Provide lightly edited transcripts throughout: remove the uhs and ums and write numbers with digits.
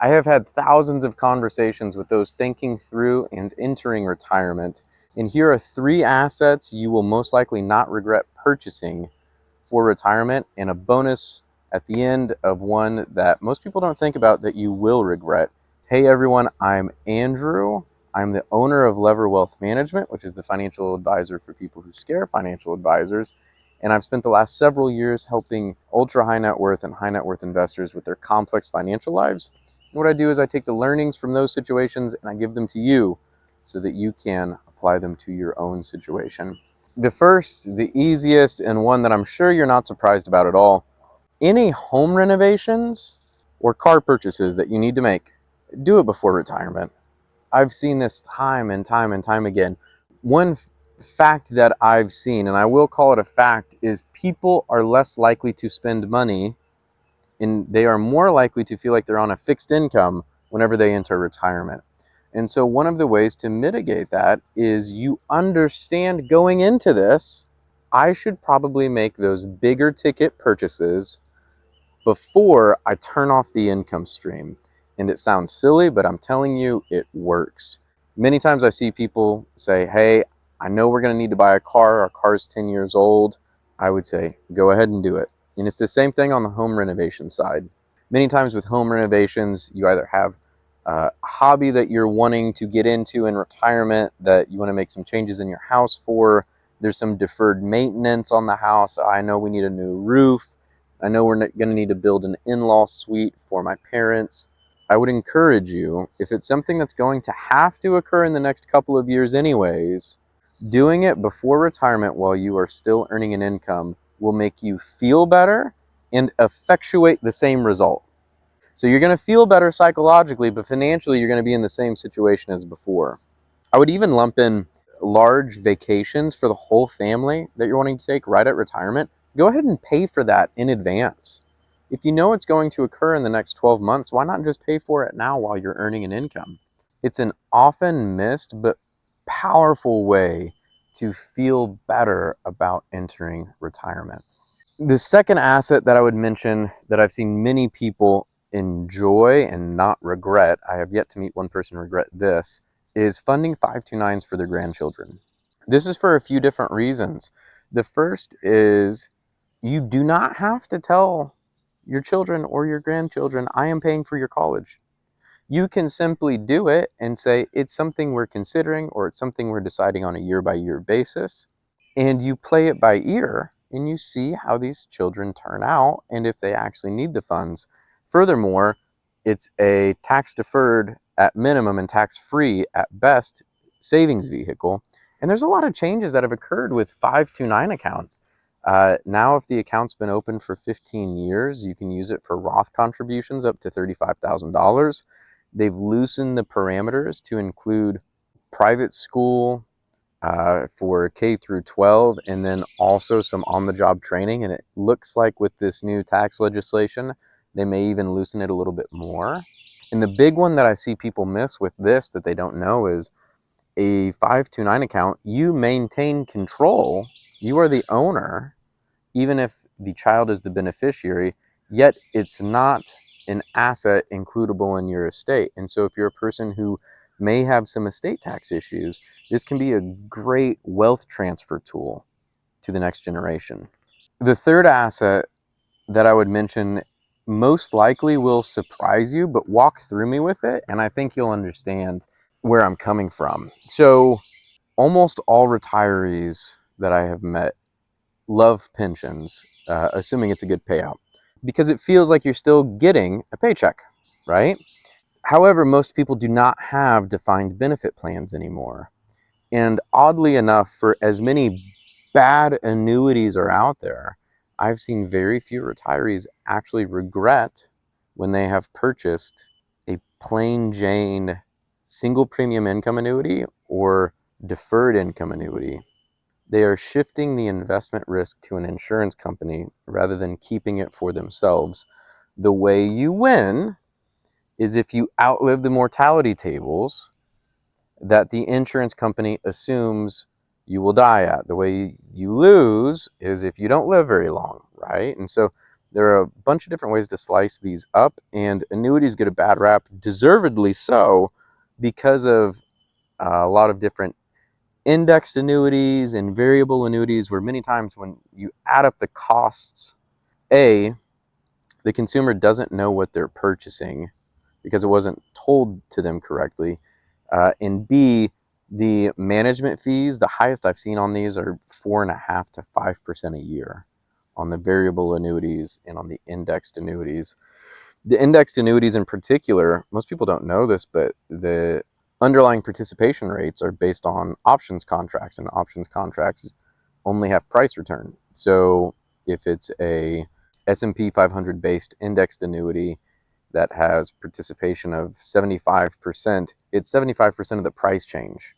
I have had thousands of conversations with those thinking through and entering retirement. And here are 3 assets you will most likely not regret purchasing for retirement, and a bonus at the end of one that most people don't think about that you will regret. Hey everyone, I'm Andrew. I'm the owner of Lever Wealth Management, which is the financial advisor for people who scare financial advisors. And I've spent the last several years helping ultra high net worth and high net worth investors with their complex financial lives. And what I do is I take the learnings from those situations and I give them to you so that you can apply them to your own situation. The first, the easiest, and one that I'm sure you're not surprised about at all, any home renovations or car purchases that you need to make, do it before retirement. I've seen this time and time and time again. One fact that I've seen, and I will call it a fact, is people are less likely to spend money and they are more likely to feel like they're on a fixed income whenever they enter retirement. And so one of the ways to mitigate that is you understand going into this, I should probably make those bigger ticket purchases before I turn off the income stream. And it sounds silly, but I'm telling you, it works. Many times I see people say, hey, I know we're going to need to buy a car. Our car's 10 years old. I would say, go ahead and do it. And it's the same thing on the home renovation side. Many times with home renovations, you either have a hobby that you're wanting to get into in retirement that you want to make some changes in your house for. There's some deferred maintenance on the house. I know we need a new roof. I know we're going to need to build an in-law suite for my parents. I would encourage you, if it's something that's going to have to occur in the next couple of years anyways, doing it before retirement while you are still earning an income will make you feel better and effectuate the same result. So you're going to feel better psychologically, but financially you're going to be in the same situation as before. I would even lump in large vacations for the whole family that you're wanting to take right at retirement. Go ahead and pay for that in advance. If you know it's going to occur in the next 12 months, why not just pay for it now while you're earning an income? It's an often missed but powerful way to feel better about entering retirement. The second asset that I would mention that I've seen many people enjoy and not regret, I have yet to meet one person regret this, is funding 529s for their grandchildren. This is for a few different reasons. The first is you do not have to tell your children or your grandchildren, I am paying for your college. You can simply do it and say, it's something we're considering or it's something we're deciding on a year-by-year basis. And you play it by ear and you see how these children turn out and if they actually need the funds. Furthermore, it's a tax-deferred at minimum and tax-free at best savings vehicle. And there's a lot of changes that have occurred with 529 accounts. Now, if the account's been open for 15 years, you can use it for Roth contributions up to $35,000. They've loosened the parameters to include private school for K through 12, and then also some on-the-job training. And it looks like with this new tax legislation, they may even loosen it a little bit more. And the big one that I see people miss with this that they don't know is a 529 account, you maintain control. You are the owner, even if the child is the beneficiary, yet it's not an asset includable in your estate. And so if you're a person who may have some estate tax issues, this can be a great wealth transfer tool to the next generation. The third asset that I would mention most likely will surprise you, but walk through me with it, and I think you'll understand where I'm coming from. So almost all retirees that I have met love pensions, assuming it's a good payout, because it feels like you're still getting a paycheck, right? However, most people do not have defined benefit plans anymore. And oddly enough, for as many bad annuities are out there, I've seen very few retirees actually regret when they have purchased a plain Jane single premium income annuity or deferred income annuity. They are shifting the investment risk to an insurance company rather than keeping it for themselves. The way you win is if you outlive the mortality tables that the insurance company assumes you will die at. The way you lose is if you don't live very long, right? And so There are a bunch of different ways to slice these up, and annuities get a bad rap, deservedly so, because of a lot of different indexed annuities and variable annuities, where many times when you add up the costs, A, the consumer doesn't know what they're purchasing because it wasn't told to them correctly. And B, the management fees, the highest I've seen on these are 4.5% to 5% a year on the variable annuities and on the indexed annuities. The indexed annuities in particular, most people don't know this, but the underlying participation rates are based on options contracts, and options contracts only have price return. So if it's a S&P 500 based indexed annuity that has participation of 75%, it's 75% of the price change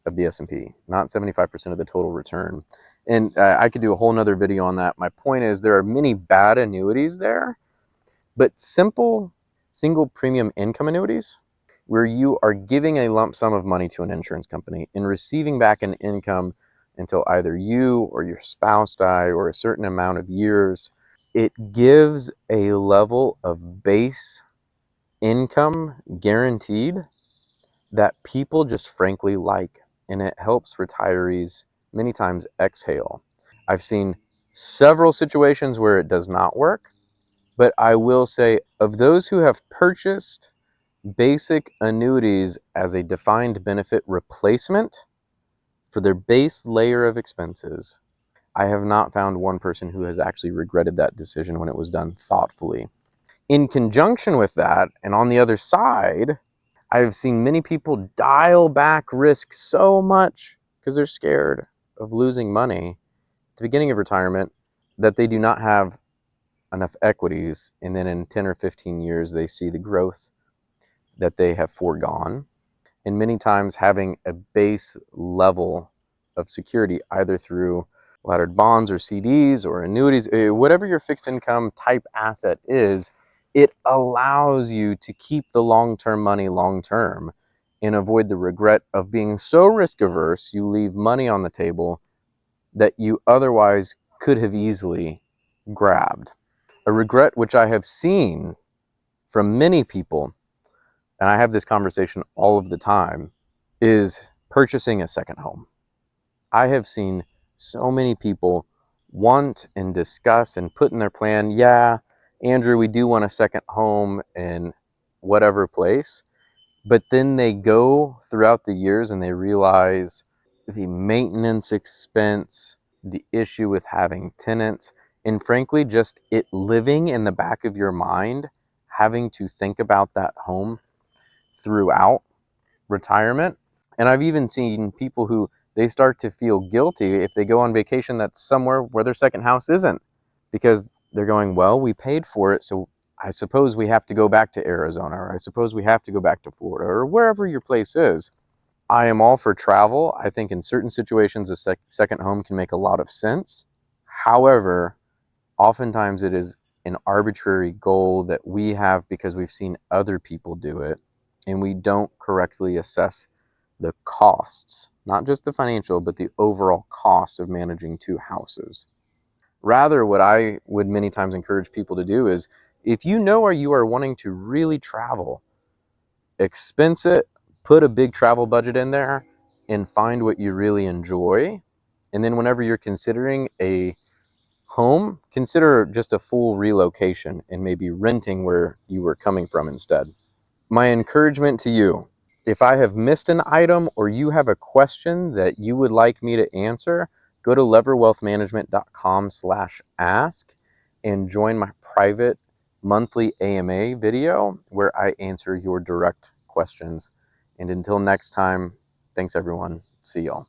of the S&P, not 75% of the total return. And I could do a whole nother video on that. My point is there are many bad annuities there, but simple single premium income annuities, where you are giving a lump sum of money to an insurance company and receiving back an income until either you or your spouse die or a certain amount of years, it gives a level of base income guaranteed that people just frankly like, and it helps retirees many times exhale. I've seen several situations where it does not work, but I will say, of those who have purchased basic annuities as a defined benefit replacement for their base layer of expenses, I have not found one person who has actually regretted that decision when it was done thoughtfully. In conjunction with that, and on the other side, I've seen many people dial back risk so much because they're scared of losing money at the beginning of retirement that they do not have enough equities, and then in 10 or 15 years they see the growth that they have foregone. And many times having a base level of security, either through laddered bonds or CDs or annuities, whatever your fixed income type asset is, it allows you to keep the long-term money long-term and avoid the regret of being so risk averse you leave money on the table that you otherwise could have easily grabbed. A regret which I have seen from many people, and I have this conversation all of the time, is purchasing a second home. I have seen so many people want and discuss and put in their plan, yeah, Andrew, we do want a second home in whatever place. But then they go throughout the years and they realize the maintenance expense, the issue with having tenants, and frankly, just it living in the back of your mind, having to think about that home throughout retirement. And I've even seen people who they start to feel guilty if they go on vacation that's somewhere where their second house isn't, because they're going, well, we paid for it, so I suppose we have to go back to Arizona, or I suppose we have to go back to Florida, or wherever your place is. I am all for travel. I think in certain situations, a second home can make a lot of sense. However, oftentimes it is an arbitrary goal that we have because we've seen other people do it, and we don't correctly assess the costs, not just the financial, but the overall costs of managing two houses. Rather, what I would many times encourage people to do is, if you know where you are wanting to really travel, expense it, put a big travel budget in there, and find what you really enjoy. And then whenever you're considering a home, consider just a full relocation and maybe renting where you were coming from instead. My encouragement to you, if I have missed an item or you have a question that you would like me to answer, go to leverwealthmanagement.com/ask and join my private monthly AMA video where I answer your direct questions. And until next time, thanks everyone. See y'all.